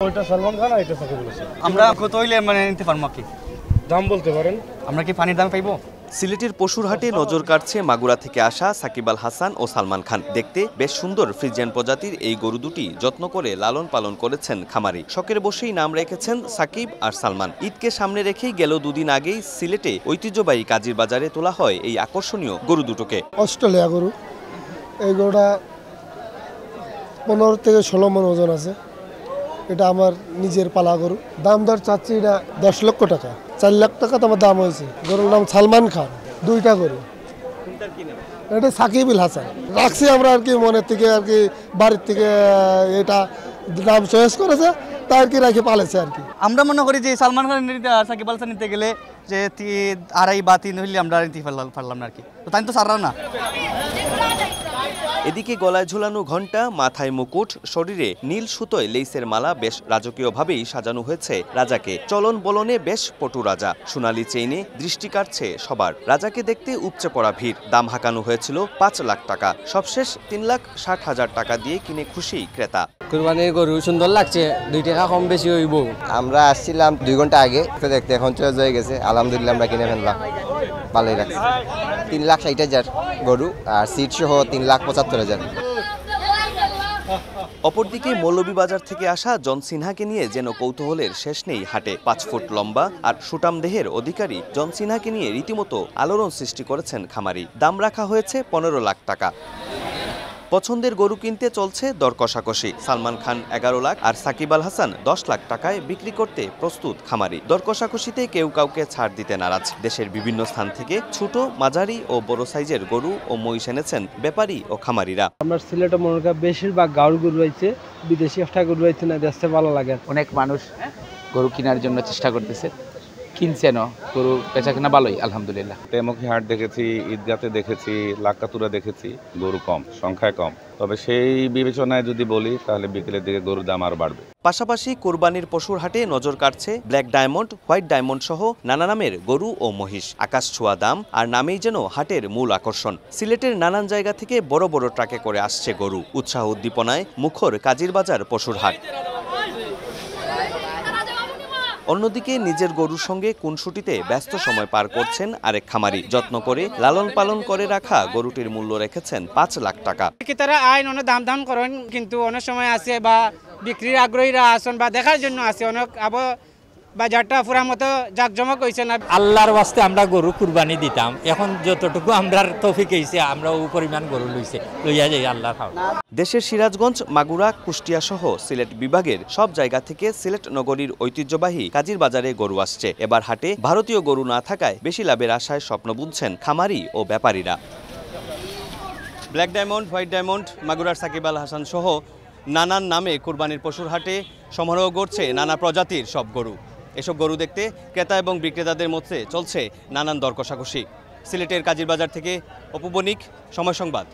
ওইটা সালমান খান আর এটা সাকিবুল হাসান। আমরা কত হইলে মানে নিতে পারবো কি দাম বলতে পারেন? আমরা কি পানির দাম পাইবো? সিলেটের পশুরহাটে নজর কাড়ছে মাগুরা থেকে আসা সাকিব আল হাসান ও সালমান খান। দেখতে বেশ সুন্দর ফ্রিজিয়ান প্রজাতির এই গরু দুটি যত্ন করে লালন পালন করেছেন খামারি। শখের বসেই নাম রেখেছেন সাকিব আর সালমান। ঈদকে সামনে রেখেই গেল দুদিন আগেই সিলেটে ঐতিহ্যবাহী কাজীর বাজারে তোলা হয় এই আকর্ষণীয় গরু দুটোকে। অস্ট্রেলিয়া গরু, এই গরুটা 15 থেকে 16 মণ ওজন আছে। এটা আমার নিজের পালা গরু। দাম দর চাচ্ছি এটা 10 লক্ষ টাকা, 4 লাখ টাকা তো আমার দাম হয়েছে। গরুর নাম সালমান খান। দুইটা গরু, এটা সাকিব আল হাসান রাখছি আমরা আর কি, মনের থেকে আর কি, বাড়ির থেকে এটা দাম চয়েস করেছে তাই আর কি রাখি পালেছে আর কি। আমরা মনে করি যে সালমান খান আর সাকিব আল হাসান নিতে গেলে যে 2.5 বা 3 হইলে আমরা নিতে পারলাম না আর কি, তো তাই তো সাররা না। এদিকে গলায় ঝুলানো ঘণ্টা, মাথায় মুকুট, শরীরে নীল সুতোয় লেইসের মালা বেশ রাজকীয়ভাবেই সাজানো হয়েছে রাজাকে। চলন বলনে বেশ পটু রাজা। সোনালি চেইনে দৃষ্টি কাটছে সবার। রাজাকে দেখতে উপচে পড়া ভিড়। দাম হাঁকানো হয়েছিল 5 লাখ টাকা। সবশেষ 3,60,000 টাকা দিয়ে কিনে খুশি ক্রেতা। কুরবানির গরু সুন্দর লাগছে, 2 টাকা কম বেশি হইব। আমরা আসছিলাম 2 ঘন্টা আগে দেখতে, এখন চয়েস হয়ে গেছে। আলহামদুলিল্লাহ আমরা কিনে ফেললাম, ভালোই লাগছে। 3,60,000 গরু আর সিট সহ 3,75,000। অপরদিকে মৌলভীবাজার থেকে আসা জন সিনহাকে নিয়ে যেন কৌতূহলের শেষ নেই হাটে। 5 ফুট লম্বা আর সুটাম দেহের অধিকারী জন সিনহাকে নিয়ে রীতিমতো আলোড়ন সৃষ্টি করেছেন খামারি। দাম রাখা হয়েছে 15 লাখ টাকা। পছন্দের গরু কিনতে চলছে দর কষাকষি। সালমান খান 11 লাখ আর সাকিব আল হাসান 10 লাখ টাকায় বিক্রি করতে প্রস্তুত খামারি। দর কষাকষিতে কেউ কাউকে ছাড় দিতে নারাজ। দেশের বিভিন্ন স্থান থেকে ছোট, মাঝারি ও বড় সাইজের গরু ও মহিষ এনেছেন ব্যাপারী ও খামারিরা। আমার সিলেটে মনে করেন বেশিরভাগ গাঁড় গরু রয়েছে, বিদেশি একটা গরু রয়েছে না, দেখতে ভালো লাগে। অনেক মানুষ গরু কেনার জন্য চেষ্টা করতেছে, কিনছেন গরু, বেচা কেনা ভালোই আলহামদুলিল্লাহ। টেমুখী হাট দেখেছি, ঈদগাতে দেখেছি, লাক্কাতুরা দেখেছি, গরু কম, সংখ্যায় কম। তবে সেই বিবেচনায় যদি বলি তাহলে বিকেলের দিকে গরুর দাম আরো বাড়বে। পাশাপাশি কোরবানির পশুর হাটে নজর কাটছে ব্ল্যাক ডায়মন্ড, হোয়াইট ডায়মন্ড সহ নানা নামের গরু ও মহিষ। আকাশ ছোঁয়া দাম আর নামেই যেন হাটের মূল আকর্ষণ। সিলেটের নানান জায়গা থেকে বড় বড় ট্রাকে করে আসছে গরু। উৎসাহ উদ্দীপনায় মুখর কাজীর বাজার পশুর হাট। অন্যদিকে নিজের গরুর সঙ্গে কুনসুটিতে ব্যস্ত সময় পার করছেন আরেক খামারি। যত্ন করে লালন পালন করে রাখা গরুটির মূল্য রেখেছেন 5 লাখ টাকা। তারা আইন অনেক দাম করেন, কিন্তু অনেক সময় আছে বা বিক্রির আগ্রহীরা আসেন বা দেখার জন্য আছে অনেক। আবার বাজারটা পুরা মতো জাকজমক হয়েছে না। আল্লাহর ওয়াস্তে আমরা গরু কুরবানি দিতাম, এখন যতটুকু আমরার তৌফিক হইছে আমরা ও পরিমাণ গরু লইয়া যাই আল্লাহর খাওয়া। দেশের সিরাজগঞ্জ, মাগুরা, কুষ্টিয়া সহ সিলেট বিভাগের সব জায়গা থেকে সিলেট নগরীর ঐতিহ্যবাহী কাজীর বাজারে গরু আসছে। এবার হাটে ভারতীয় গরু না থাকায় বেশি লাভের আশায় স্বপ্ন বুনছেন খামারি ও ব্যাপারীরা। ব্ল্যাক ডায়মন্ড, হোয়াইট ডায়মন্ড, মাগুরার সাকিব আল হাসান সহ নানান নামে কুরবানির পশুর হাটে সমারোহ করছে নানা প্রজাতির সব গরু। এসব গরু দেখতে ক্রেতা এবং বিক্রেতাদের মধ্যে চলছে নানান দর কষাকষি। সিলেটের কাজীর বাজার থেকে অপু বণিক, সময় সংবাদ।